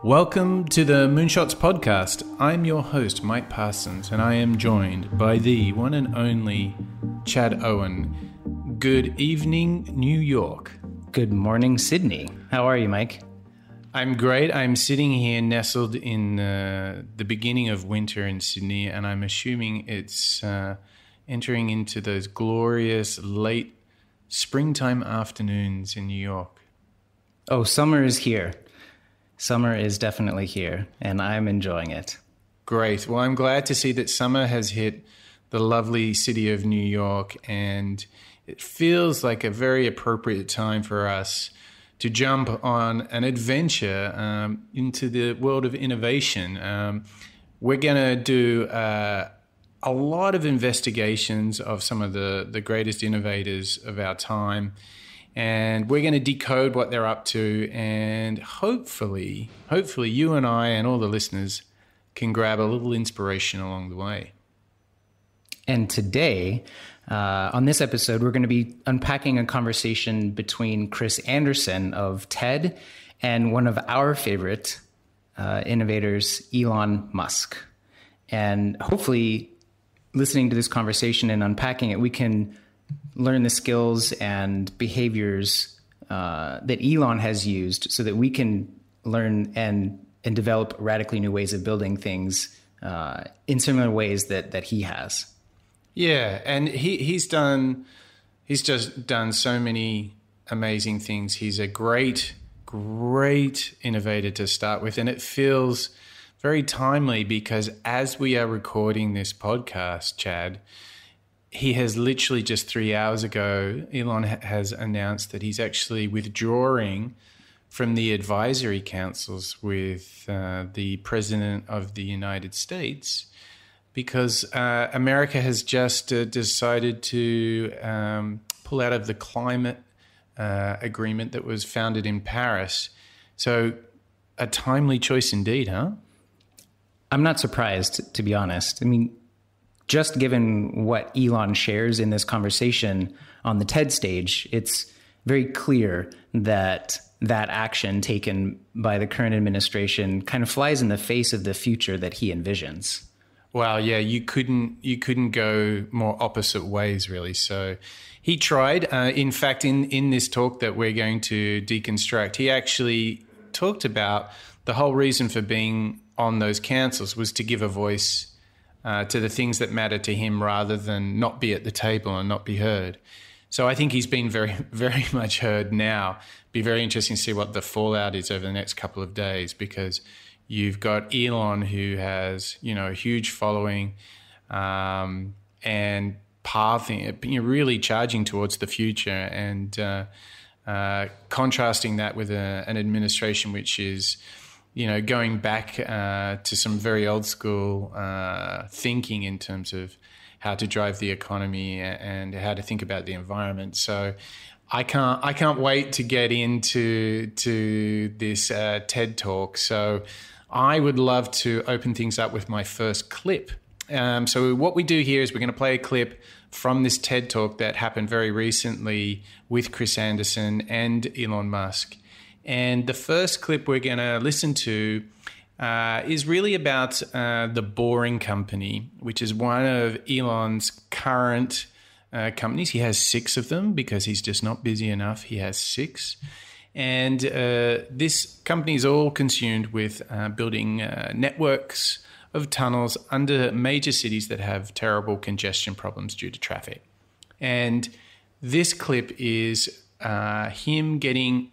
Welcome to the Moonshots Podcast. I'm your host, Mike Parsons, and I am joined by the one and only Chad Owen. Good evening, New York. Good morning, Sydney. How are you, Mike? I'm great. I'm sitting here nestled in the beginning of winter in Sydney, and I'm assuming it's entering into those glorious late springtime afternoons in New York. Oh, summer is here. Summer is definitely here, and I'm enjoying it. Great. Well, I'm glad to see that summer has hit the lovely city of New York, and it feels like a very appropriate time for us to jump on an adventure into the world of innovation. We're going to do a lot of investigations of some of the greatest innovators of our time. And we're going to decode what they're up to, and hopefully you and I and all the listeners can grab a little inspiration along the way. And today, on this episode, we're going to be unpacking a conversation between Chris Anderson of TED and one of our favorite innovators, Elon Musk. And hopefully, listening to this conversation and unpacking it, we can learn the skills and behaviors that Elon has used so that we can learn and develop radically new ways of building things in similar ways that he has. Yeah, and he's just done so many amazing things. He's a great innovator to start with, and it feels very timely because as we are recording this podcast, Chad, he has literally just 3 hours ago, Elon has announced that he's actually withdrawing from the advisory councils with the President of the United States because America has just decided to pull out of the climate agreement that was founded in Paris. So a timely choice indeed, huh? I'm not surprised, to be honest. I mean, just given what Elon shares in this conversation on the TED stage, it's very clear that action taken by the current administration kind of flies in the face of the future that he envisions. Wow, yeah, you couldn't go more opposite ways, really. So he tried. In fact, in this talk that we're going to deconstruct, he actually talked about the whole reason for being on those councils was to give a voice to the things that matter to him rather than not be at the table and not be heard. So I think he's been very, very much heard now. Be very interesting to see what the fallout is over the next couple of days because you've got Elon who has, a huge following and pathing, really charging towards the future and contrasting that with an administration which is going back to some very old school thinking in terms of how to drive the economy and how to think about the environment. So I can't wait to get into this TED Talk. So I would love to open things up with my first clip. So what we do here is we're going to play a clip from this TED Talk that happened very recently with Chris Anderson and Elon Musk. And the first clip we're going to listen to is really about the Boring Company, which is one of Elon's current companies. He has 6 of them because he's just not busy enough. He has 6. And this company is all consumed with building networks of tunnels under major cities that have terrible congestion problems due to traffic. And this clip is him getting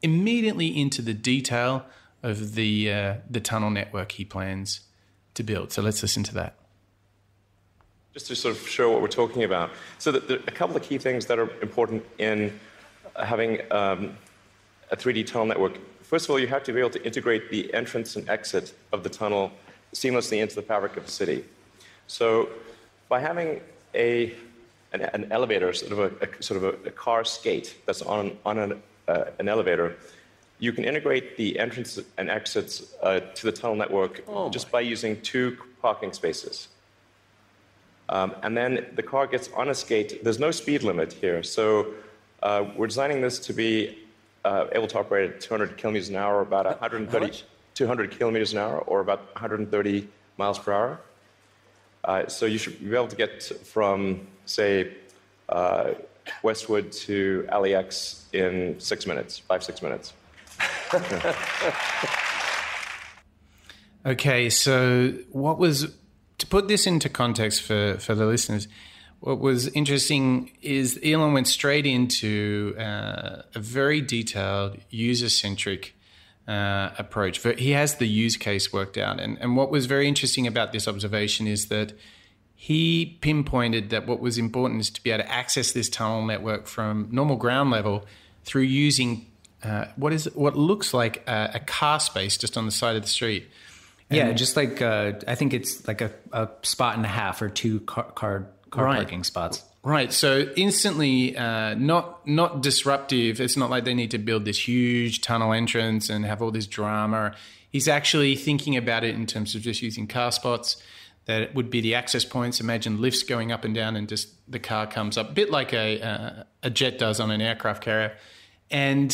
immediately into the detail of the tunnel network he plans to build. So let's listen to that. Just to sort of show what we're talking about. So there are a couple of key things that are important in having a 3D tunnel network. First of all, you have to be able to integrate the entrance and exit of the tunnel seamlessly into the fabric of the city. So by having an elevator, sort of a car skate that's on an elevator, you can integrate the entrance and exits to the tunnel network just by using 2 parking spaces. And then the car gets on a skate. There's no speed limit here, so we're designing this to be able to operate at 200 kilometers an hour, about 130. 200 kilometers an hour, or about 130 miles per hour. So you should be able to get from, say, Westwood to LAX in 6 minutes, 5-6 minutes. Okay, so to put this into context for the listeners, what was interesting is Elon went straight into a very detailed, user-centric approach. He has the use case worked out. And what was very interesting about this observation is that he pinpointed that what was important is to be able to access this tunnel network from normal ground level through using what looks like a car space just on the side of the street. Yeah, just like I think it's like a spot and a half or two car parking spots. Right. So instantly not disruptive. It's not like they need to build this huge tunnel entrance and have all this drama. He's actually thinking about it in terms of just using car spots. That would be the access points. Imagine lifts going up and down and just the car comes up, a bit like a jet does on an aircraft carrier. And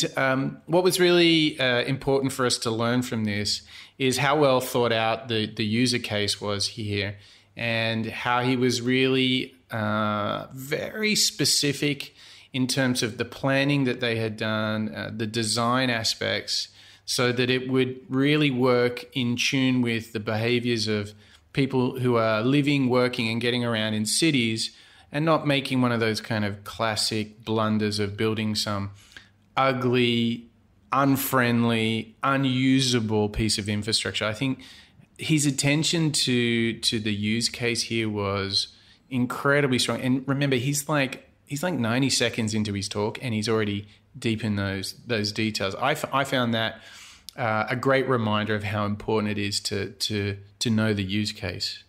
what was really important for us to learn from this is how well thought out the user case was here, and how he was really very specific in terms of the planning that they had done, the design aspects, so that it would really work in tune with the behaviors of people who are living, working, and getting around in cities, and not making one of those kind of classic blunders of building some ugly, unfriendly, unusable piece of infrastructure. I think his attention to the use case here was incredibly strong. And remember, he's like 90 seconds into his talk, and he's already deep in those details. I found that a great reminder of how important it is to know the use case.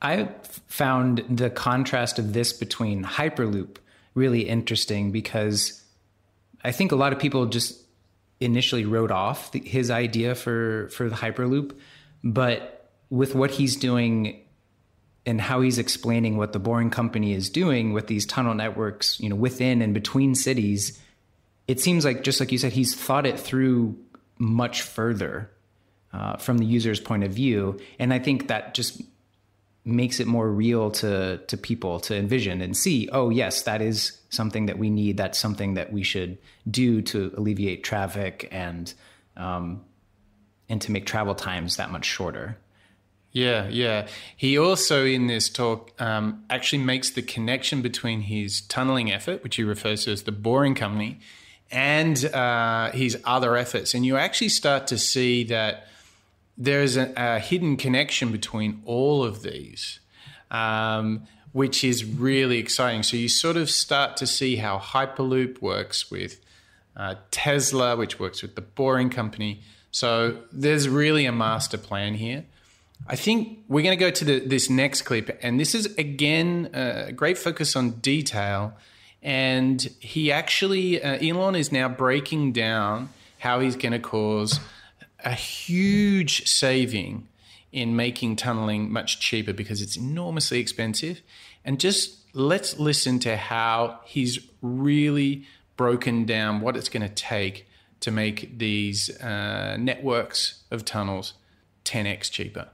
I found the contrast of this between Hyperloop really interesting, because I think a lot of people just initially wrote off his idea for the Hyperloop, but with what he's doing and how he's explaining what the Boring Company is doing with these tunnel networks, within and between cities, it seems like, just like you said, he's thought it through much further from the user's point of view. And I think that just makes it more real to people to envision and see, oh, yes, that is something that we need. That's something that we should do to alleviate traffic and to make travel times that much shorter. Yeah. He also, in this talk, actually makes the connection between his tunneling effort, which he refers to as the Boring Company, and his other efforts. And you actually start to see that there's a hidden connection between all of these, which is really exciting. So you sort of start to see how Hyperloop works with Tesla, which works with the Boring Company. So there's really a master plan here. I think we're going to go to this next clip, and this is, again, a great focus on detail. And he actually, Elon is now breaking down how he's going to cause a huge saving in making tunneling much cheaper, because it's enormously expensive. And just let's listen to how he's really broken down what it's going to take to make these networks of tunnels 10x cheaper.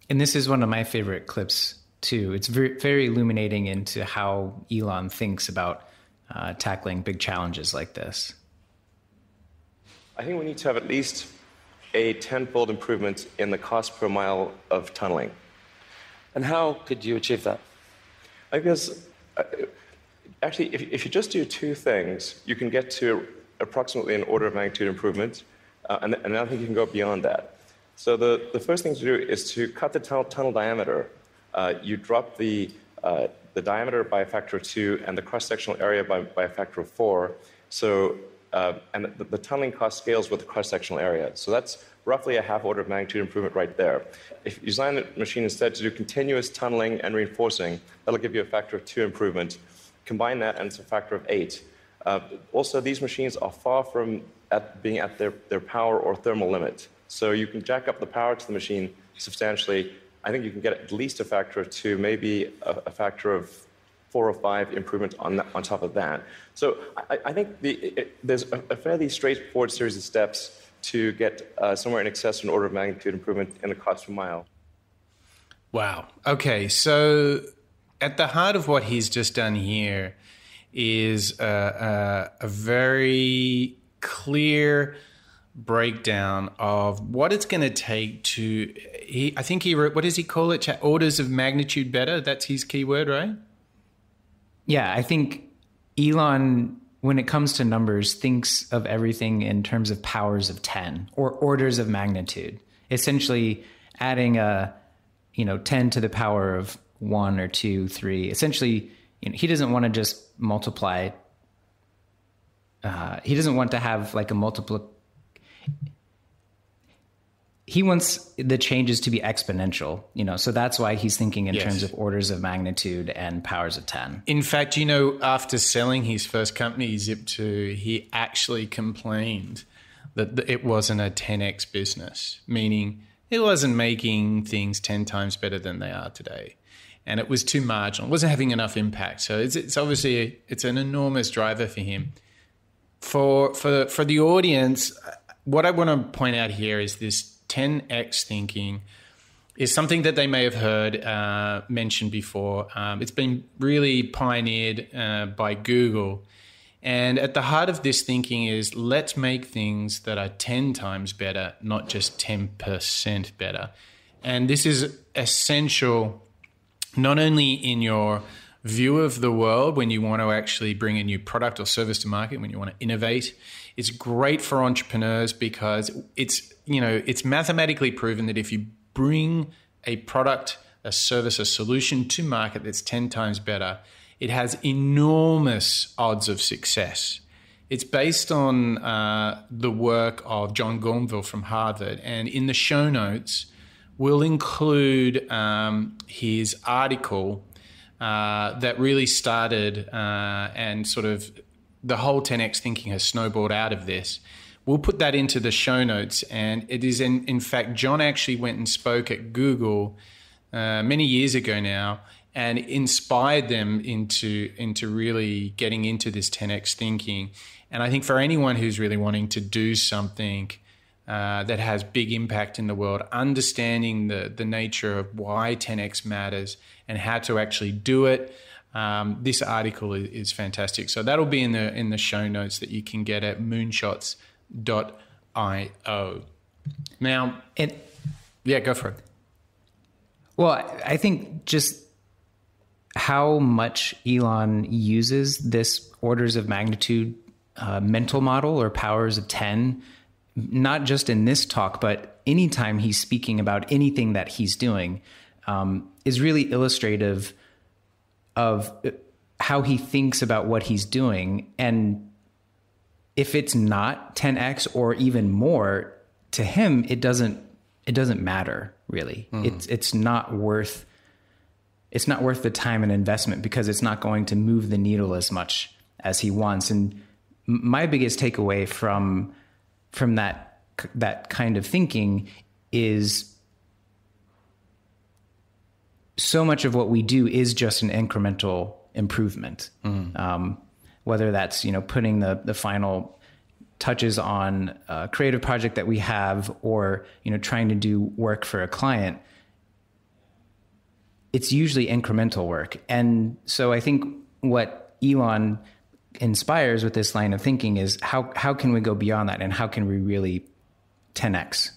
And this is one of my favorite clips too. It's very, very illuminating into how Elon thinks about tackling big challenges like this. I think we need to have at least a 10-fold improvement in the cost per mile of tunneling. And how could you achieve that? I guess, actually, if you just do two things, you can get to approximately an order of magnitude improvement, and I think you can go beyond that. So the first thing to do is to cut the tunnel diameter. You drop the diameter by a factor of 2 and the cross-sectional area by a factor of 4. So, and the tunneling cost scales with the cross-sectional area. So that's roughly a half order of magnitude improvement right there. If you design the machine instead to do continuous tunneling and reinforcing, that'll give you a factor of 2 improvement. Combine that and it's a factor of 8. Also, these machines are far from being at their power or thermal limit. So you can jack up the power to the machine substantially. I think you can get at least a factor of 2, maybe a factor of 4 or 5 improvement on top of that. So I think there's a fairly straightforward series of steps to get somewhere in excess of an order of magnitude improvement in the cost per mile. Wow. Okay, so at the heart of what he's just done here is a very clear breakdown of what it's going to take to, I think he wrote, what does he call it? Orders of magnitude better. That's his keyword, right? Yeah, I think Elon, when it comes to numbers, thinks of everything in terms of powers of 10 or orders of magnitude, essentially adding 10 to the power of 1 or 2, 3. Essentially, he doesn't want to just multiply. He doesn't want to have like a multiple. He wants the changes to be exponential, so that's why he's thinking in terms of orders of magnitude and powers of 10. In fact, after selling his first company, Zip2, he actually complained that it wasn't a 10x business, meaning it wasn't making things 10 times better than they are today. And it was too marginal. It wasn't having enough impact. So it's obviously, it's an enormous driver for him. For the audience, what I want to point out here is this 10x thinking is something that they may have heard mentioned before. It's been really pioneered by Google. And at the heart of this thinking is let's make things that are 10 times better, not just 10% better. And this is essential not only in your view of the world when you want to actually bring a new product or service to market, when you want to innovate. It's great for entrepreneurs because it's mathematically proven that if you bring a product, a service, a solution to market that's 10 times better, it has enormous odds of success. It's based on the work of John Gormville from Harvard. And in the show notes, we'll include his article that really started and sort of the whole 10x thinking has snowballed out of this. We'll put that into the show notes. And it is, in fact, John actually went and spoke at Google many years ago now and inspired them into really getting into this 10x thinking. And I think for anyone who's really wanting to do something that has big impact in the world, understanding the nature of why 10x matters and how to actually do it, this article is fantastic. So that'll be in the show notes that you can get at moonshots.io. Now, yeah, go for it. Well, I think just how much Elon uses this orders of magnitude mental model or powers of 10, not just in this talk, but anytime he's speaking about anything that he's doing, is really illustrative of how he thinks about what he's doing. And if it's not 10x or even more, to him, it doesn't matter really. It's not worth the time and investment because it's not going to move the needle as much as he wants. And my biggest takeaway from that kind of thinking is so much of what we do is just an incremental improvement. Whether that's, putting the final touches on a creative project that we have or, trying to do work for a client, it's usually incremental work. And so I think what Elon inspires with this line of thinking is how can we go beyond that and how can we really 10x?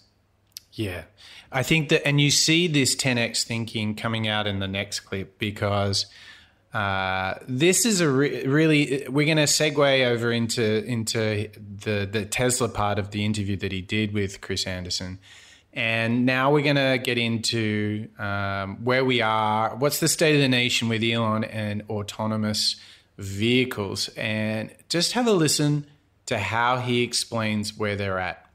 Yeah, I think that, and you see this 10x thinking coming out in the next clip because this is really, we're going to segue over into the Tesla part of the interview that he did with Chris Anderson. And now we're going to get into where we are, what's the state of the nation with Elon and autonomous vehicles, and just have a listen to how he explains where they're at.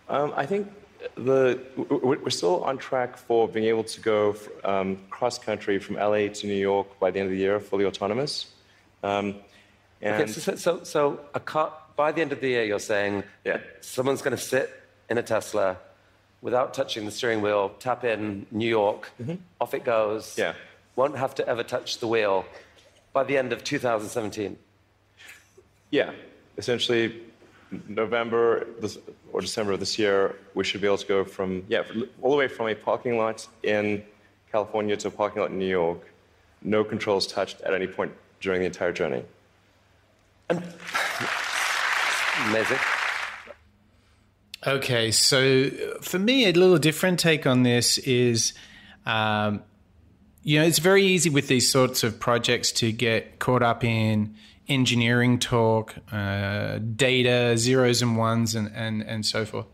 I think we're still on track for being able to go cross-country from LA to New York by the end of the year, fully autonomous. Okay, so a car, by the end of the year, you're saying someone's going to sit in a Tesla without touching the steering wheel, tap in New York, off it goes, won't have to ever touch the wheel by the end of 2017. Yeah, essentially November or December of this year, we should be able to go all the way from a parking lot in California to a parking lot in New York, no controls touched at any point during the entire journey. Amazing. Okay, so for me, a little different take on this is, it's very easy with these sorts of projects to get caught up in engineering talk, data, zeros and ones, and so forth.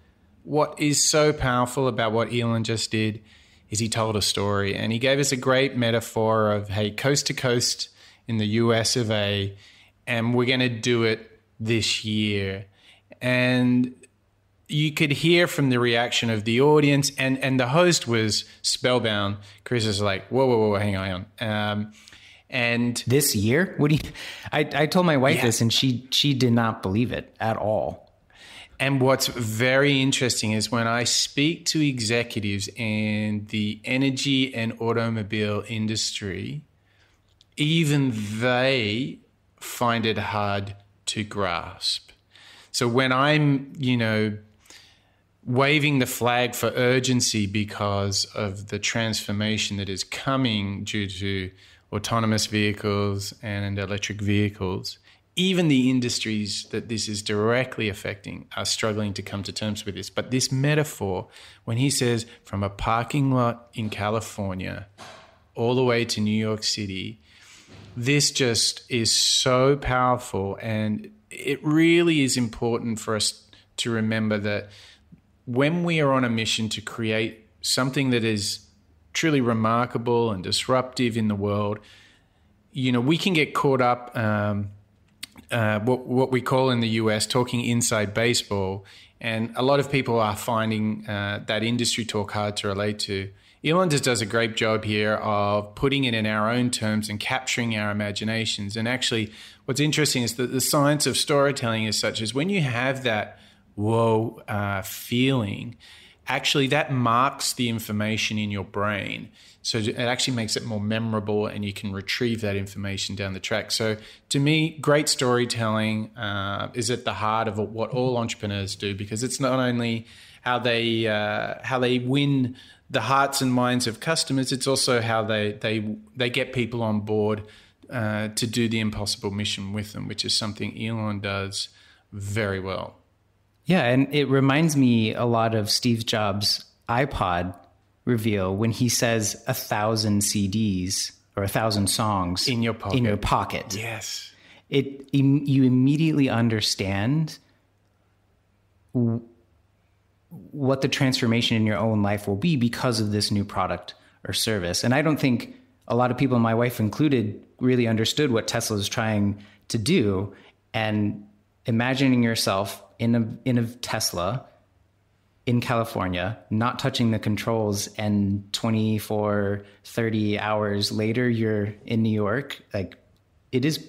What is so powerful about what Elon just did is he told a story, and he gave us a great metaphor of, hey, coast to coast in the US of A, and we're going to do it this year. And you could hear from the reaction of the audience, and the host was spellbound. Chris is like, whoa, hang on. And this year? What do you? I told my wife this, and she did not believe it at all. And what's very interesting is when I speak to executives in the energy and automobile industry, even they find it hard to grasp. So when I'm, waving the flag for urgency because of the transformation that is coming due to autonomous vehicles and electric vehicles, even the industries that this is directly affecting are struggling to come to terms with this. But this metaphor, when he says from a parking lot in California all the way to New York City, this just is so powerful. And it really is important for us to remember that when we are on a mission to create something that is truly remarkable and disruptive in the world, we can get caught up what we call in the US talking inside baseball, and a lot of people are finding that industry talk hard to relate to. Elon just does a great job here of putting it in our own terms and capturing our imaginations. And actually, what's interesting is that the science of storytelling is such as when you have that whoa feeling, actually that marks the information in your brain. So it actually makes it more memorable, and you can retrieve that information down the track. So to me, great storytelling is at the heart of what all entrepreneurs do, because it's not only how they win the hearts and minds of customers, it's also how they get people on board to do the impossible mission with them, which is something Elon does very well. Yeah, and it reminds me a lot of Steve Jobs' iPod reveal when he says 1,000 CDs or 1,000 songs in your pocket. Yes. You immediately understand what the transformation in your own life will be because of this new product or service. And I don't think a lot of people, my wife included, really understood what Tesla is trying to do. And imagining yourself in a Tesla in California, not touching the controls, and 24, 30 hours later, you're in New York. Like, it is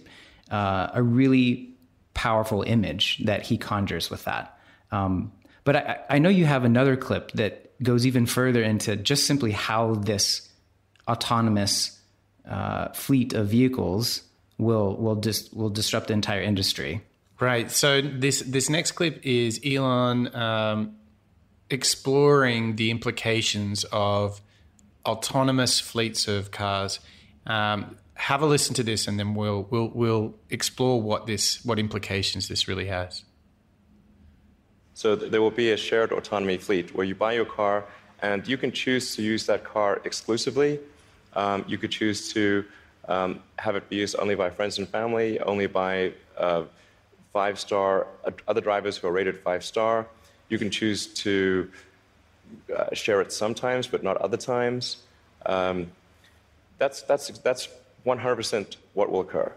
a really powerful image that he conjures with that. But I know you have another clip that goes even further into just simply how this autonomous fleet of vehicles will disrupt the entire industry. Right. So this next clip is Elon exploring the implications of autonomous fleets of cars. Have a listen to this, and then we'll explore what implications this really has. So there will be a shared autonomy fleet where you buy your car, and you can choose to use that car exclusively. You could choose to have it be used only by friends and family, only by 5-star other drivers who are rated 5-star. You can choose to share it sometimes, but not other times. That's 100% what will occur.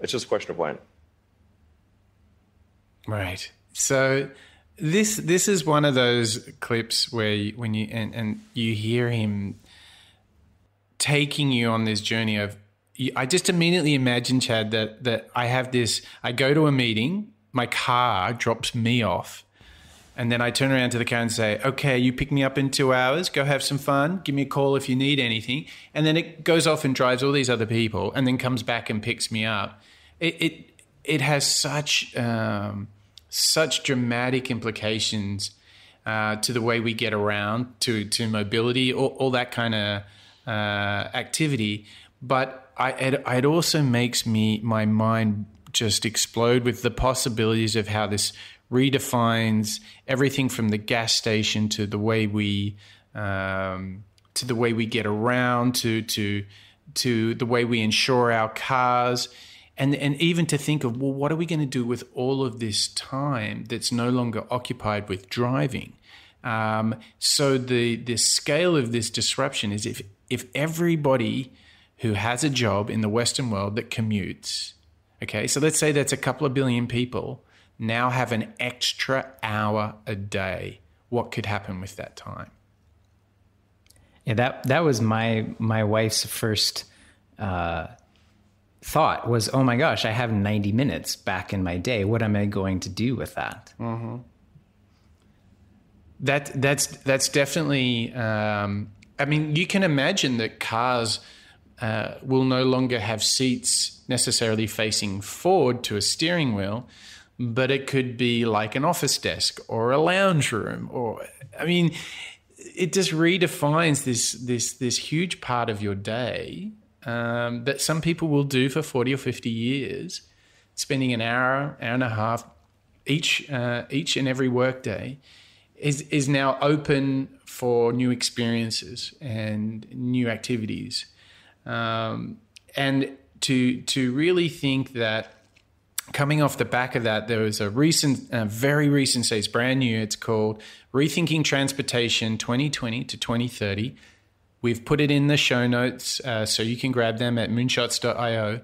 It's just a question of when. Right. So this is one of those clips where you hear him taking you on this journey of. I just immediately imagine, Chad, that I have this. I go to a meeting, my car drops me off, and then I turn around to the car and say, "Okay, you pick me up in 2 hours. Go have some fun. Give me a call if you need anything." And then it goes off and drives all these other people, and then comes back and picks me up. It has such such dramatic implications to the way we get around, to mobility, all that kind of activity. But it also makes my mind just explode with the possibilities of how this redefines everything from the gas station to the way we get around, to the way we insure our cars, and even to think of, well, what are we going to do with all of this time that's no longer occupied with driving? So the scale of this disruption is if everybody who has a job in the Western world that commutes, okay, so let's say that's a couple of billion people, now have an extra hour a day, what could happen with that time? Yeah, that was my wife's first thought was, oh my gosh, I have 90 minutes back in my day. What am I going to do with that? Mm-hmm. That's definitely. I mean, you can imagine that cars will no longer have seats necessarily facing forward to a steering wheel, but it could be like an office desk or a lounge room, or I mean, it just redefines this huge part of your day that some people will do for 40 or 50 years, spending an hour and a half each and every workday. Is now open for new experiences and new activities, and to really think that coming off the back of that, there was a very recent, say it's brand new. It's called Rethinking Transportation 2020 to 2030. We've put it in the show notes, so you can grab them at moonshots.io.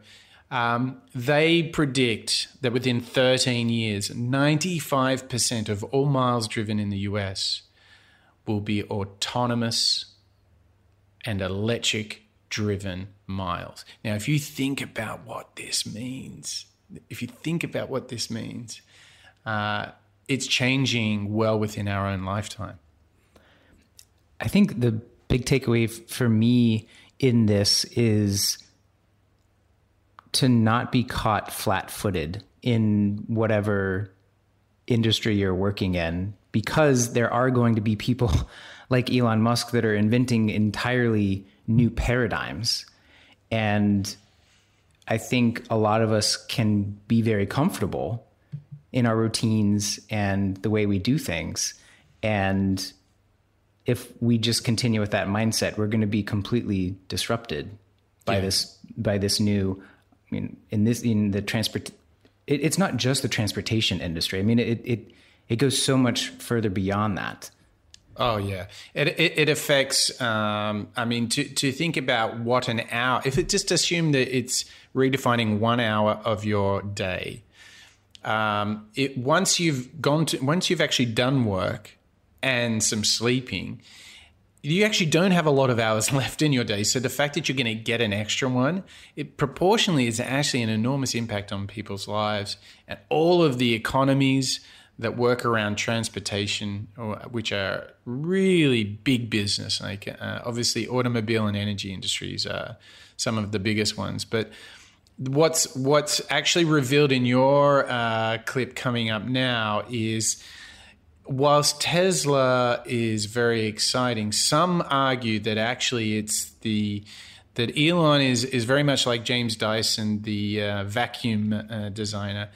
They predict that within 13 years, 95% of all miles driven in the US will be autonomous and electric driven miles. Now, if you think about what this means, it's changing well within our own lifetime. I think the big takeaway for me in this is to not be caught flat-footed in whatever industry you're working in, because there are going to be people like Elon Musk that are inventing entirely new paradigms. And I think a lot of us can be very comfortable in our routines and the way we do things. And if we just continue with that mindset, we're going to be completely disrupted by this new, I mean, it's not just the transportation industry. I mean, it goes so much further beyond that. Oh yeah, it affects. I mean, to think about what an hour. If it just assume that it's redefining 1 hour of your day, once you've actually done work and some sleeping, you actually don't have a lot of hours left in your day. So the fact that you're going to get an extra one, it proportionally is actually an enormous impact on people's lives and all of the economies that work around transportation, which are really big business. Like obviously automobile and energy industries are some of the biggest ones. But what's actually revealed in your clip coming up now is, whilst Tesla is very exciting, some argue that actually that Elon is very much like James Dyson, the vacuum designer,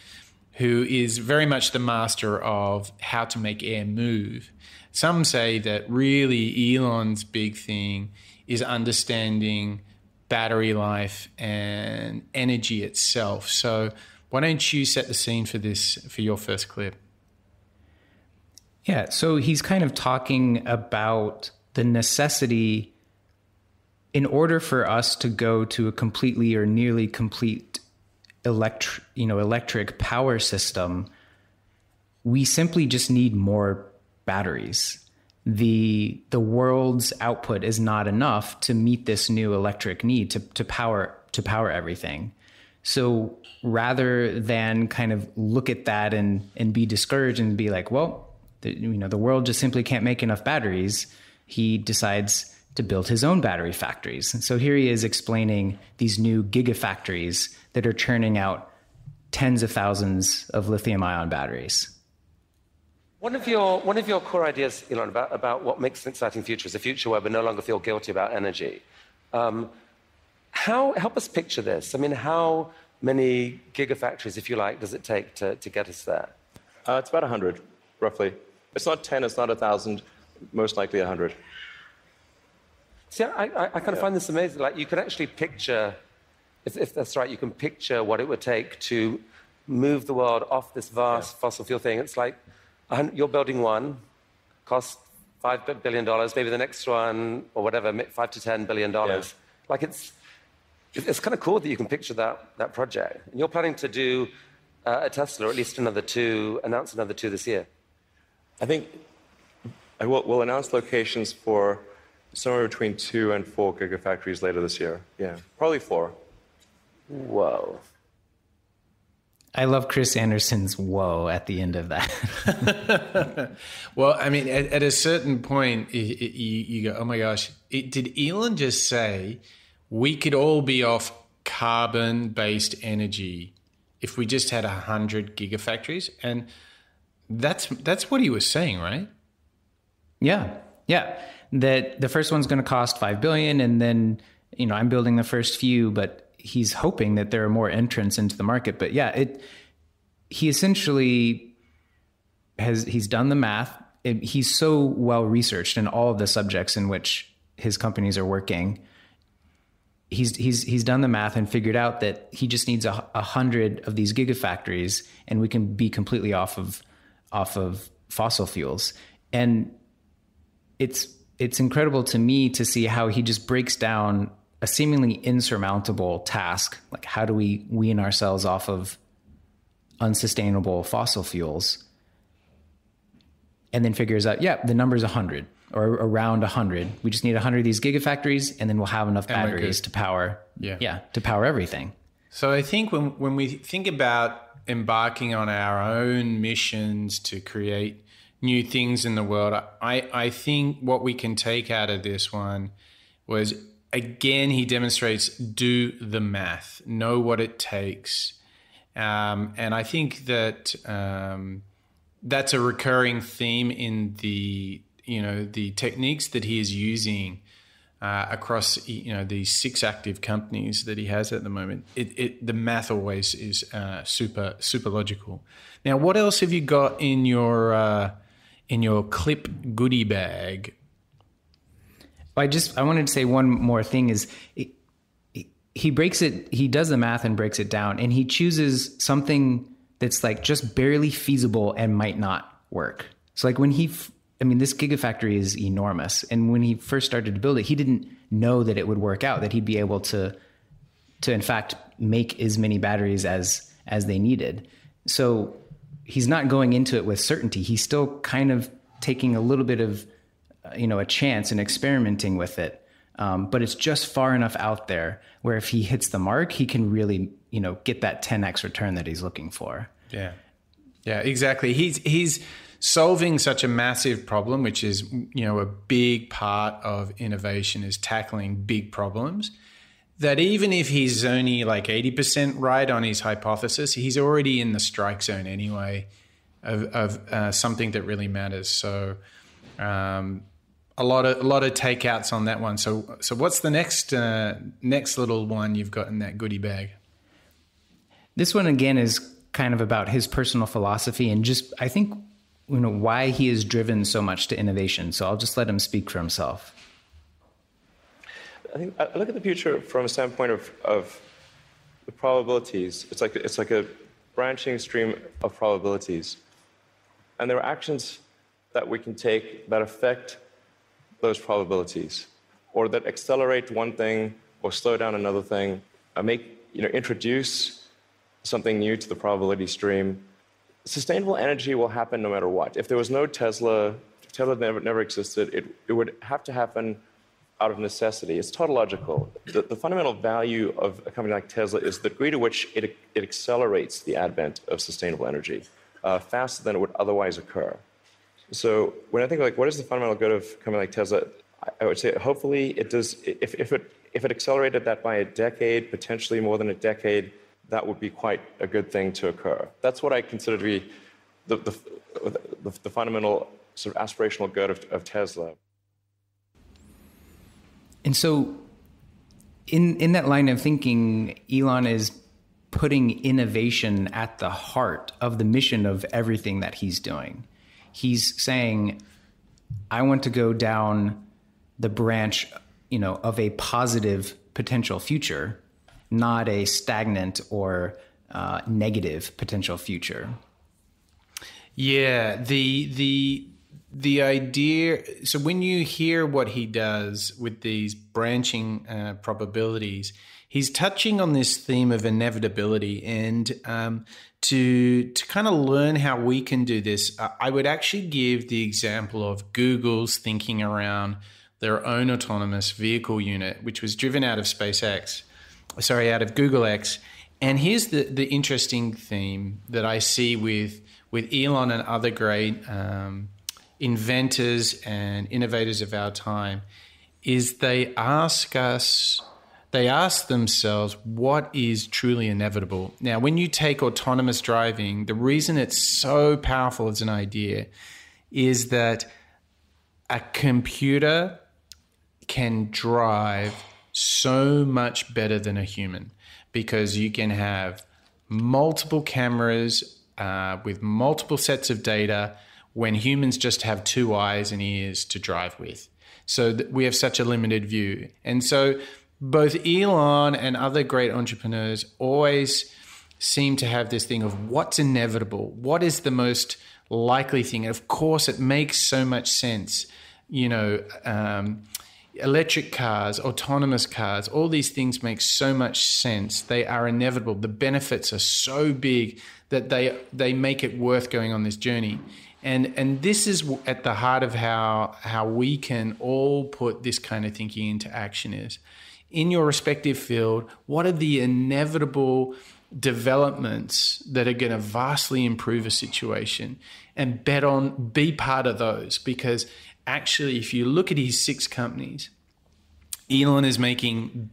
who is very much the master of how to make air move. Some say that really Elon's big thing is understanding battery life and energy itself. So why don't you set the scene for your first clip? Yeah, so he's kind of talking about the necessity, in order for us to go to a completely or nearly complete electric power system, we simply just need more batteries. The world's output is not enough to meet this new electric need to power everything. So rather than kind of look at that and be discouraged and be like, well, the world just simply can't make enough batteries, he decides to build his own battery factories. And so here he is explaining these new gigafactories that are churning out tens of thousands of lithium-ion batteries. One of your core ideas, Elon, about what makes an exciting future is a future where we no longer feel guilty about energy. Help us picture this. I mean, how many gigafactories, if you like, does it take to get us there? It's about 100, roughly. It's not 10, it's not 1,000, most likely 100. See, I kind of find this amazing. Like, you can actually picture, if that's right, you can picture what it would take to move the world off this vast fossil fuel thing. It's like, you're building one, costs $5 billion, maybe the next one, or whatever, $5 to $10 billion. Yeah. Like, it's kind of cool that you can picture that project. And you're planning to do a Tesla, or at least announce another two this year. I think we'll announce locations for somewhere between 2 and 4 gigafactories later this year. Yeah, probably 4. Whoa. I love Chris Anderson's whoa at the end of that. Well, I mean, at a certain point, you go, oh my gosh, did Elon just say we could all be off carbon-based energy if we just had 100 gigafactories? And that's what he was saying, right? Yeah. That the first one's going to cost $5 billion, and then, I'm building the first few, but he's hoping that there are more entrants into the market. But yeah, he essentially he's done the math. He's so well researched in all of the subjects in which his companies are working. He's done the math and figured out that he just needs 100 of these gigafactories, and we can be completely off of fossil fuels. And it's incredible to me to see how he just breaks down a seemingly insurmountable task, like how do we wean ourselves off of unsustainable fossil fuels, and then figures out, the number's 100 or around 100. We just need 100 of these gigafactories, and then we'll have enough batteries to power, to power everything. So I think when we think about embarking on our own missions to create new things in the world, I think what we can take out of this one was, again, he demonstrates do the math, know what it takes. And I think that that's a recurring theme in the techniques that he is using across these 6 active companies that he has at the moment. The math always is super logical. Now, what else have you got in your clip goodie bag? I wanted to say one more thing is he does the math and breaks it down, and he chooses something that's like just barely feasible and might not work. So like this gigafactory is enormous. And when he first started to build it, he didn't know that it would work out, that he'd be able to in fact make as many batteries as they needed. So he's not going into it with certainty. He's still kind of taking a little bit of a chance and experimenting with it. But it's just far enough out there where if he hits the mark, he can really, get that 10x return that he's looking for. Yeah, exactly. He's solving such a massive problem, which is, a big part of innovation is tackling big problems, that even if he's only like 80% right on his hypothesis, he's already in the strike zone anyway of something that really matters. So, a lot of takeouts on that one. So what's the next little one you've got in that goodie bag? This one again is kind of about his personal philosophy and just, I think, why he is driven so much to innovation. So I'll just let him speak for himself. I think I look at the future from a standpoint of the probabilities. It's like a branching stream of probabilities, and there are actions that we can take that affect those probabilities, or that accelerate one thing or slow down another thing, introduce something new to the probability stream. Sustainable energy will happen no matter what. If there was no Tesla, if Tesla never existed, it would have to happen out of necessity. It's tautological. The fundamental value of a company like Tesla is the degree to which it accelerates the advent of sustainable energy faster than it would otherwise occur. So when I think what is the fundamental good of a company like Tesla, I would say hopefully it does. If it accelerated that by a decade, potentially more than a decade, that would be quite a good thing to occur. That's what I consider to be the fundamental sort of aspirational good of Tesla. And so in that line of thinking, Elon is putting innovation at the heart of the mission of everything that he's doing. He's saying, I want to go down the branch, of a positive potential future, not a stagnant or negative potential future. Yeah, the idea. So when you hear what he does with these branching probabilities, he's touching on this theme of inevitability, and to kind of learn how we can do this, I would actually give the example of Google's thinking around their own autonomous vehicle unit, which was driven out of out of Google X. And here's the interesting theme that I see with Elon and other great inventors and innovators of our time, is they ask themselves, what is truly inevitable? Now, when you take autonomous driving, the reason it's so powerful as an idea is that a computer can drive so much better than a human, because you can have multiple cameras with multiple sets of data when humans just have 2 eyes and ears to drive with. So we have such a limited view. And so both Elon and other great entrepreneurs always seem to have this thing of what's inevitable, what is the most likely thing. And of course, it makes so much sense. Electric cars, autonomous cars, all these things make so much sense. They are inevitable. The benefits are so big that they make it worth going on this journey. And this is at the heart of how we can all put this kind of thinking into action is, in your respective field, what are the inevitable developments that are going to vastly improve a situation, and be part of those. Because actually, if you look at his 6 companies, Elon is making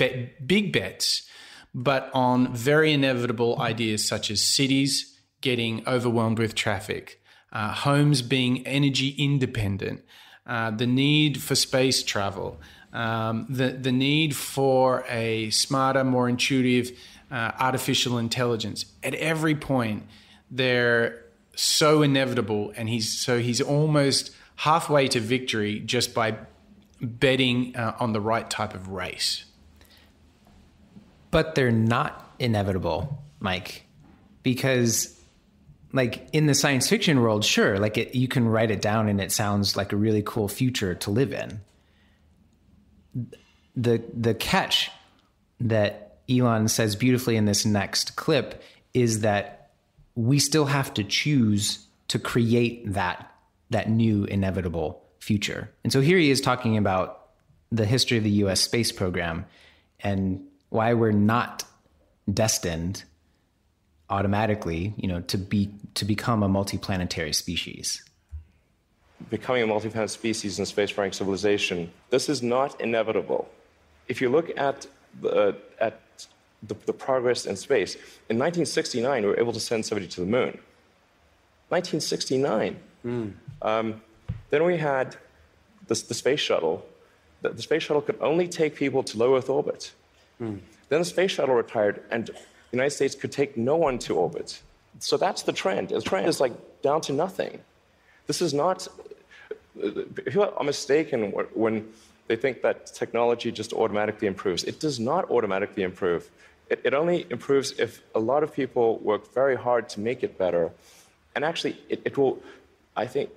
big bets, but on very inevitable ideas such as cities getting overwhelmed with traffic, homes being energy independent, the need for space travel, the need for a smarter, more intuitive artificial intelligence. At every point, they're so inevitable, and he's almost halfway to victory just by betting on the right type of race. But they're not inevitable, Mike, because in the science fiction world, sure, you can write it down and it sounds like a really cool future to live in. The catch that Elon says beautifully in this next clip is that we still have to choose to create that new inevitable future. And so here he is talking about the history of the US space program and why we're not destined automatically, to become a multiplanetary species. Becoming a multi-planet species in spacefaring civilization, this is not inevitable. If you look at the progress in space, in 1969, we were able to send somebody to the moon. 1969. Then we had the space shuttle. The space shuttle could only take people to low Earth orbit. Then the space shuttle retired, and the United States could take no one to orbit. So that's the trend. The trend is down to nothing. This is not. People are mistaken when they think that technology just automatically improves. It does not automatically improve. It only improves if a lot of people work very hard to make it better. And actually, it will, I think,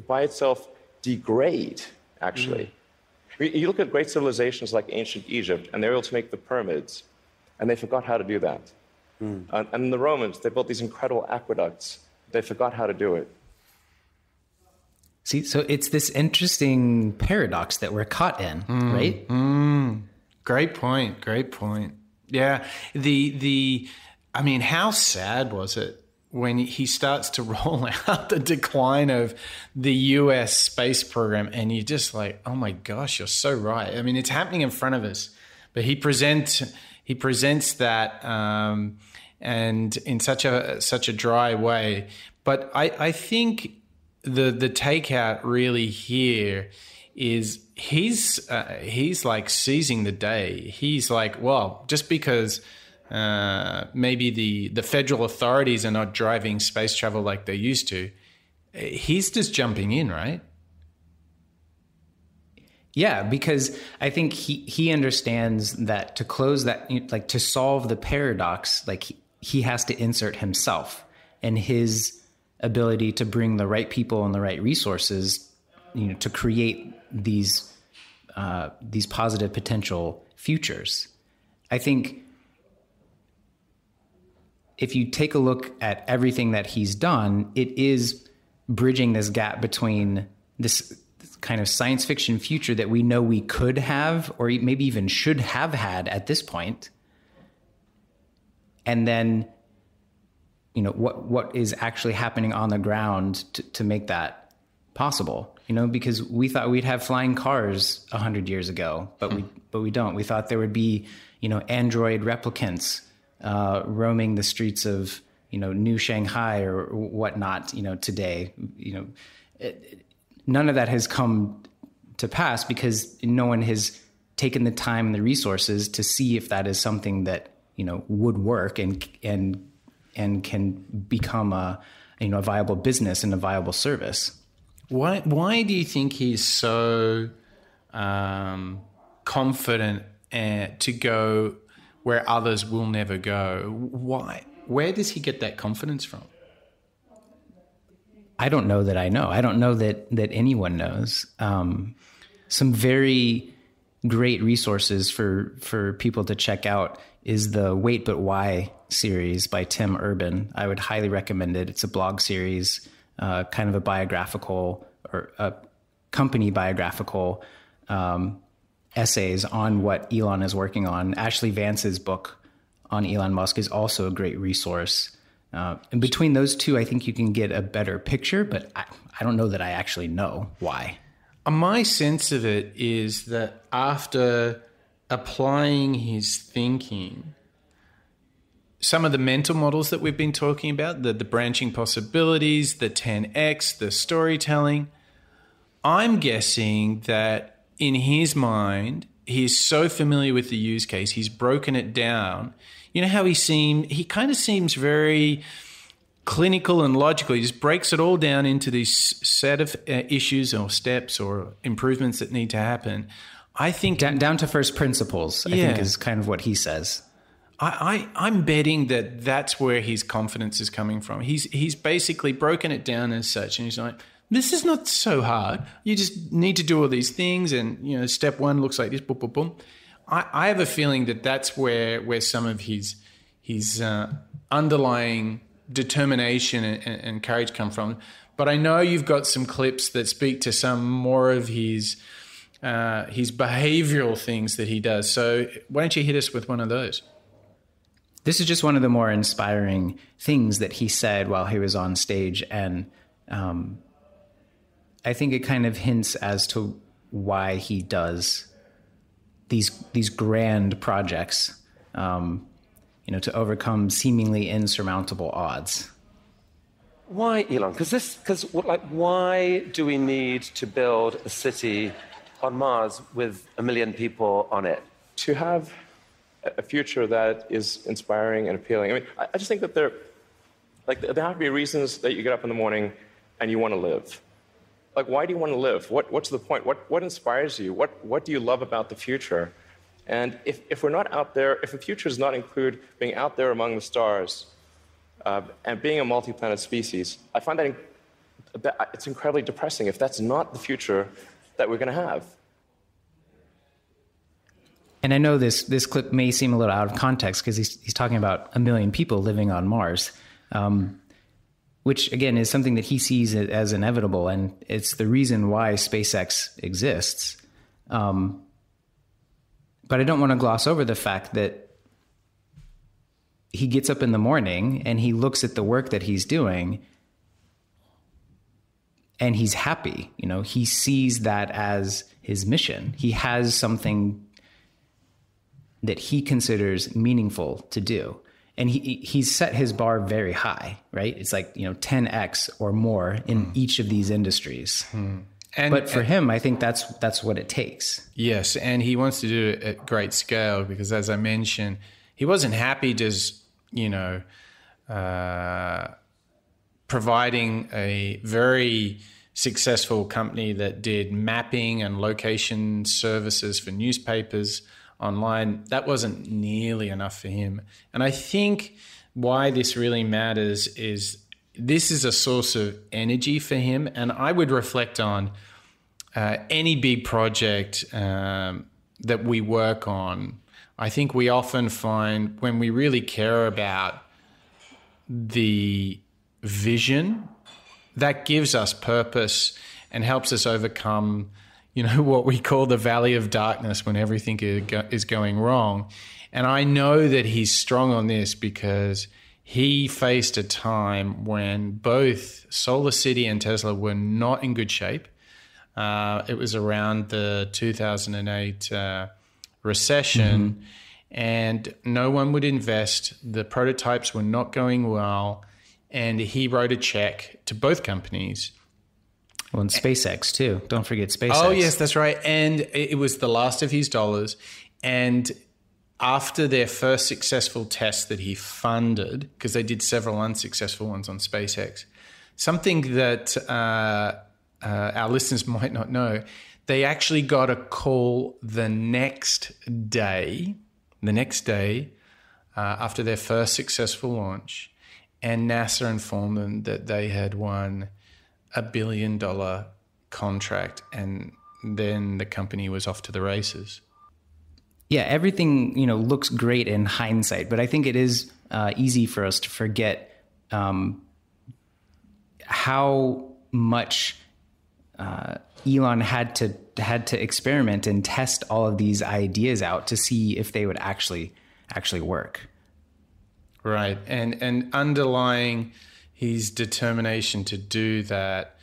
by itself degrade, actually. You look at great civilizations like ancient Egypt, and they were able to make the pyramids, and they forgot how to do that. And the Romans, they built these incredible aqueducts. They forgot how to do it. See, so it's this interesting paradox that we're caught in, right? Great point. Great point. Yeah. I mean, how sad was it when he starts to roll out the decline of the US space program, and you're just like, oh my gosh, you're so right. I mean, it's happening in front of us, but he presents that and in such a dry way. But I think the takeout really here is he's like seizing the day. He's like, well, just because maybe the federal authorities are not driving space travel like they used to, he's just jumping in, right? Yeah, because I think he understands that to close that, like to solve the paradox, like he has to insert himself and his ability to bring the right people and the right resources, to create these positive potential futures. I think if you take a look at everything that he's done, it is bridging this gap between this kind of science fiction future that we know we could have, or maybe even should have had at this point, and then, what is actually happening on the ground to make that possible. Because we thought we'd have flying cars 100 years ago, but we don't. We thought there would be, android replicants roaming the streets of, New Shanghai or whatnot, today. None of that has come to pass because no one has taken the time and the resources to see if that is something that, would work and can become a viable business and a viable service. Why do you think he's so confident to go where others will never go? Why? Where does he get that confidence from? I don't know that I know. I don't know that anyone knows. Some very great resources for people to check out is the Wait But Why series by Tim Urban. I would highly recommend it. It's a blog series, kind of a biographical or a company biographical essays on what Elon is working on. Ashlee Vance's book on Elon Musk is also a great resource. And between those two, I think you can get a better picture, but I don't know that I actually know why. My sense of it is that after applying his thinking, some of the mental models that we've been talking about, the branching possibilities, the 10x, the storytelling, I'm guessing that in his mind, he's so familiar with the use case, he's broken it down. You know how he kind of seems very clinical and logical. He just breaks it all down into this set of issues or steps or improvements that need to happen. I think down to first principles, I think is kind of what he says. I'm betting that that's where his confidence is coming from. He's basically broken it down as such, and he's like, this is not so hard. You just need to do all these things, and step one looks like this. Boom, boom, boom. I have a feeling that that's where some of his underlying determination and courage come from. But I know you've got some clips that speak to some more of his behavioral things that he does. So why don't you hit us with one of those? This is just one of the more inspiring things that he said while he was on stage. And I think it kind of hints as to why he does these grand projects, to overcome seemingly insurmountable odds. Why, Elon? Why do we need to build a city on Mars with 1 million people on it? To have a future that is inspiring and appealing. I mean, I just think that there have to be reasons that you get up in the morning and you want to live. Like, why do you want to live? What's the point? What inspires you? What do you love about the future? And if we're not out there, if the future does not include being out there among the stars and being a multi-planet species, I find that it's incredibly depressing if that's not the future that we're going to have. And I know this clip may seem a little out of context because he's talking about 1 million people living on Mars. Which, again, is something that he sees as inevitable, and it's the reason why SpaceX exists. But I don't want to gloss over the fact that he gets up in the morning and he looks at the work that he's doing and he's happy. He sees that as his mission. He has something that he considers meaningful to do. and he's set his bar very high, right? It's like, 10x or more in each of these industries. But for him, I think that's what it takes. Yes, and he wants to do it at great scale because, as I mentioned, he wasn't happy just, providing a very successful company that did mapping and location services for newspapers online. That wasn't nearly enough for him. And I think why this really matters is this is a source of energy for him. And I would reflect on any big project that we work on. I think we often find when we really care about the vision, that gives us purpose and helps us overcome, what we call the valley of darkness when everything is going wrong. And I know that he's strong on this because he faced a time when both SolarCity and Tesla were not in good shape. It was around the 2008 recession, and no one would invest. The prototypes were not going well. And he wrote a check to both companies. Well, and SpaceX too. Don't forget SpaceX. Oh, yes, that's right. And it was the last of his dollars. And after their first successful test that he funded, because they did several unsuccessful ones on SpaceX, something that our listeners might not know, they actually got a call the next day after their first successful launch. And NASA informed them that they had won $1 billion contract, and then the company was off to the races. Yeah, everything looks great in hindsight, but I think it is easy for us to forget how much Elon had to experiment and test all of these ideas out to see if they would actually work. Right. And underlying his determination to do that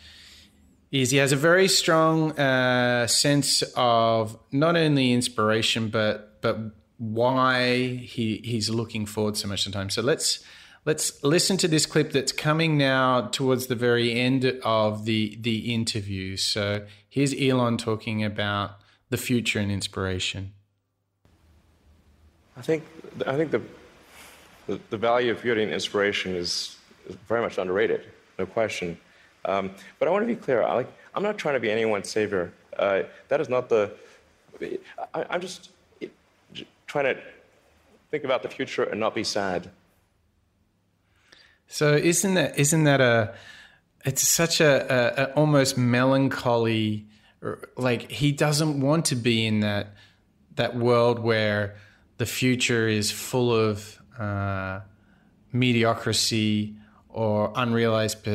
is he has a very strong sense of not only inspiration, but why he's looking forward so much to time. So let's listen to this clip that's coming now towards the very end of the interview. So here's Elon talking about the future and inspiration. I think the value of beauty and inspiration is very much underrated, no question. But I want to be clear. I'm not trying to be anyone's savior. That is not I'm just trying to think about the future and not be sad. So isn't that it's such a almost melancholy, like he doesn't want to be in that world where the future is full of mediocrity or unrealized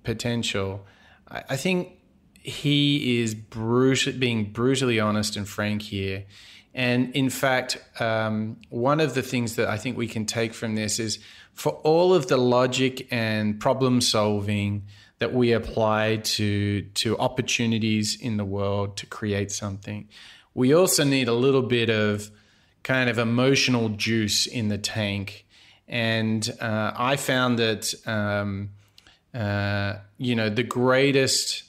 potential. I think he is being brutally honest and frank here. And in fact, one of the things that I think we can take from this is for all of the logic and problem solving that we apply to opportunities in the world to create something, we also need a little bit of kind of emotional juice in the tank. And I found that, the greatest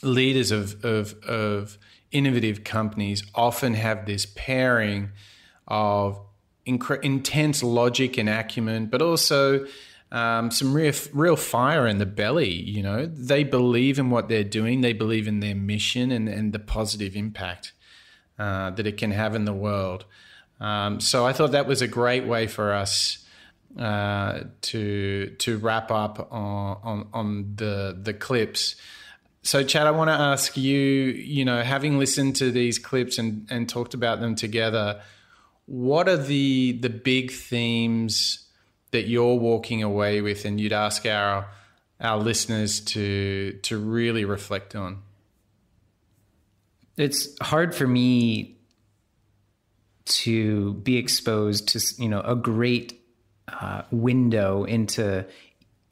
leaders of innovative companies often have this pairing of intense logic and acumen, but also some real fire in the belly. They believe in what they're doing. They believe in their mission and the positive impact that it can have in the world. So I thought that was a great way for us to wrap up on the clips. So Chad, I want to ask you, having listened to these clips and talked about them together, what are the big themes that you're walking away with and you'd ask our listeners to really reflect on? It's hard for me to be exposed to, a great window into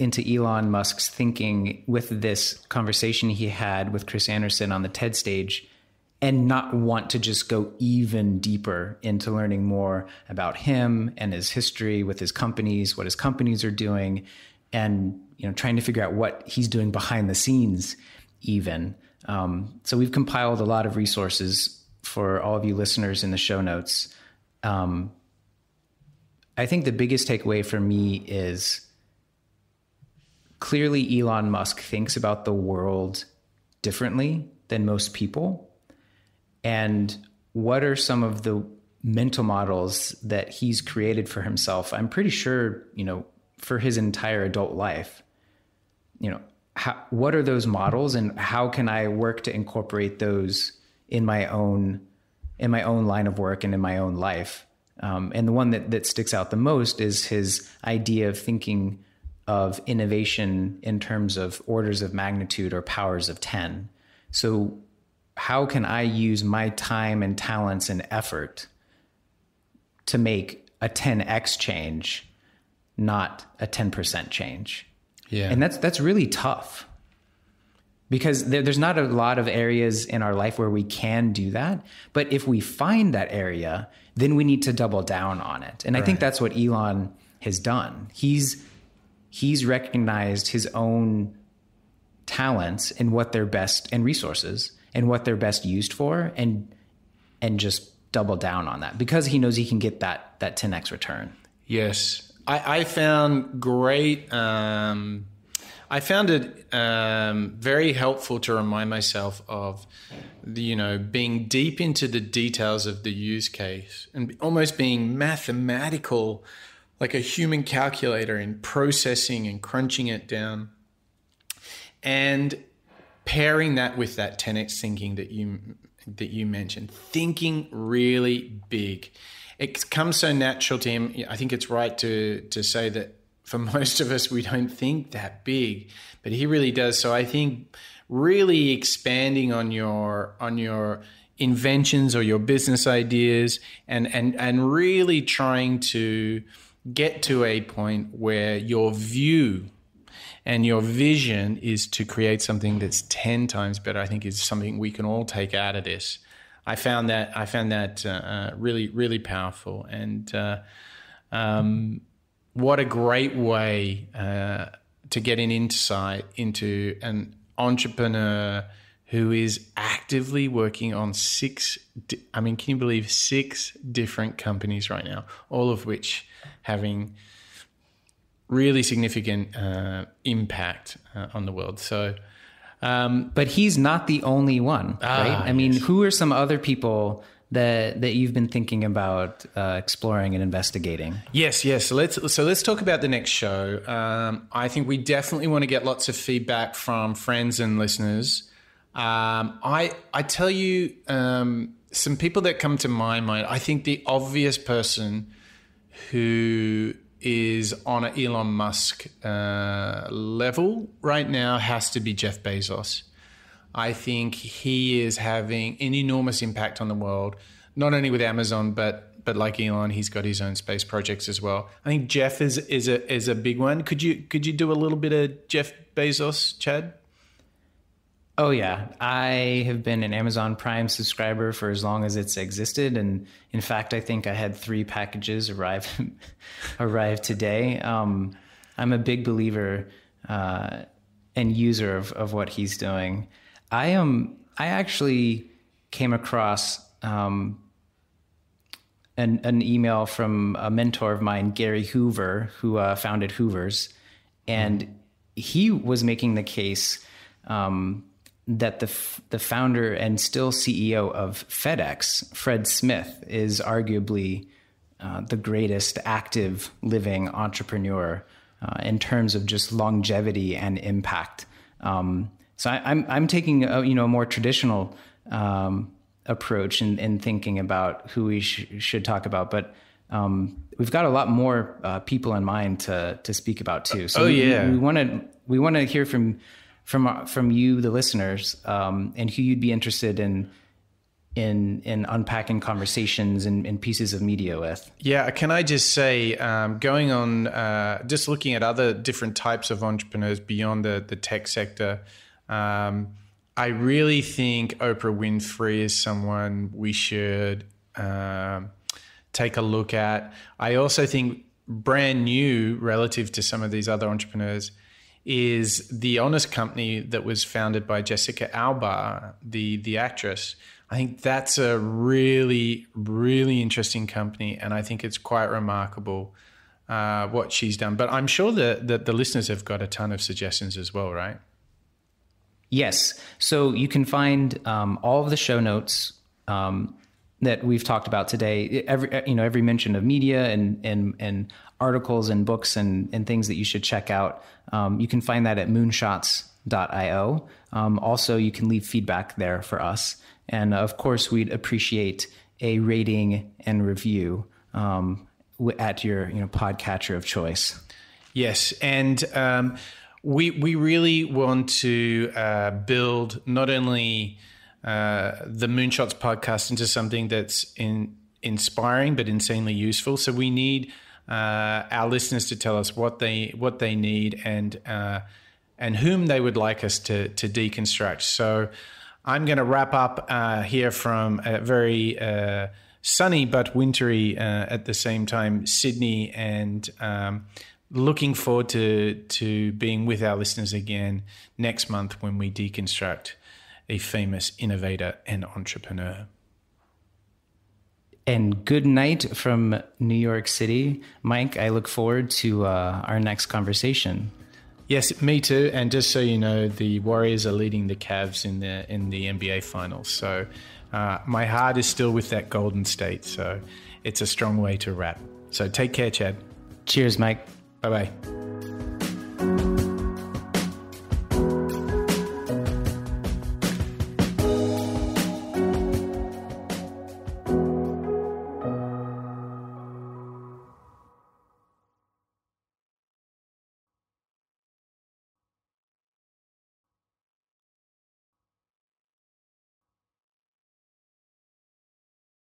Elon Musk's thinking with this conversation he had with Chris Anderson on the TED stage and not want to just go even deeper into learning more about him and his history with his companies, what his companies are doing, and trying to figure out what he's doing behind the scenes even. So we've compiled a lot of resources for all of you listeners in the show notes. I think the biggest takeaway for me is clearly Elon Musk thinks about the world differently than most people. And what are some of the mental models that he's created for himself? I'm pretty sure, for his entire adult life, what are those models and how can I work to incorporate those in my own line of work and in my own life? And the one that sticks out the most is his idea of thinking of innovation in terms of orders of magnitude or powers of 10. So how can I use my time and talents and effort to make a 10x change, not a 10% change? Yeah. And that's really tough because there's not a lot of areas in our life where we can do that. But if we find that area, then we need to double down on it. And I think that's what Elon has done. He's recognized his own talents and what they're best, and resources and what they're best used for, and just double down on that because he knows he can get that 10x return. Yes. I found great. I found it very helpful to remind myself of, being deep into the details of the use case and almost being mathematical, like a human calculator in processing and crunching it down, and pairing that with that 10x thinking that you mentioned, thinking really big. It comes so natural to him. I think it's right to say that for most of us, we don't think that big, but he really does. So I think really expanding on your inventions or your business ideas and really trying to get to a point where your view and your vision is to create something that's 10 times better, I think is something we can all take out of this. I found that really, really powerful. And what a great way to get an insight into an entrepreneur who is actively working on 6 different companies right now, all of which having really significant impact on the world. So, but he's not the only one, right? I mean, who are some other people that you've been thinking about exploring and investigating? Yes. So let's talk about the next show. I think we definitely want to get lots of feedback from friends and listeners. I tell you, some people that come to my mind. I think the obvious person who is on an Elon Musk level right now has to be Jeff Bezos. I think he is having an enormous impact on the world, not only with Amazon, but like Elon, he's got his own space projects as well. I think Jeff is a big one. Could you do a little bit of Jeff Bezos, Chad? Oh yeah, I have been an Amazon Prime subscriber for as long as it's existed, and in fact, I think I had 3 packages arrive today. I'm a big believer and user of what he's doing. I actually came across an email from a mentor of mine, Gary Hoover, who founded Hoovers, and he was making the case that the founder and still CEO of FedEx, Fred Smith, is arguably the greatest active living entrepreneur in terms of just longevity and impact. So I'm taking a more traditional approach in thinking about who we should talk about, but we've got a lot more people in mind to speak about too. So we want to hear from you, the listeners, and who you'd be interested in unpacking conversations and pieces of media with. Yeah, can I just say, going on, just looking at other different types of entrepreneurs beyond the tech sector, I really think Oprah Winfrey is someone we should take a look at. I also think brand new relative to some of these other entrepreneurs is The Honest Company that was founded by Jessica Alba, the actress. I think that's a really, really interesting company, and I think it's quite remarkable what she's done. But I'm sure that the listeners have got a ton of suggestions as well, right? Yes. So you can find all of the show notes that we've talked about today. Every mention of media and articles and books and things that you should check out. You can find that at moonshots.io. Also, you can leave feedback there for us. And of course, we'd appreciate a rating and review at your podcatcher of choice. Yes. And we really want to build not only the Moonshots podcast into something that's inspiring but insanely useful. So we need our listeners to tell us what they need and whom they would like us to deconstruct. So I'm going to wrap up here from a very sunny but wintry at the same time Sydney, and looking forward to being with our listeners again next month when we deconstruct a famous innovator and entrepreneur. And good night from New York City. Mike, I look forward to our next conversation. Yes, me too. And just so you know, the Warriors are leading the Cavs in the NBA Finals. So my heart is still with that Golden State. So it's a strong way to wrap. So take care, Chad. Cheers, Mike. Bye-bye.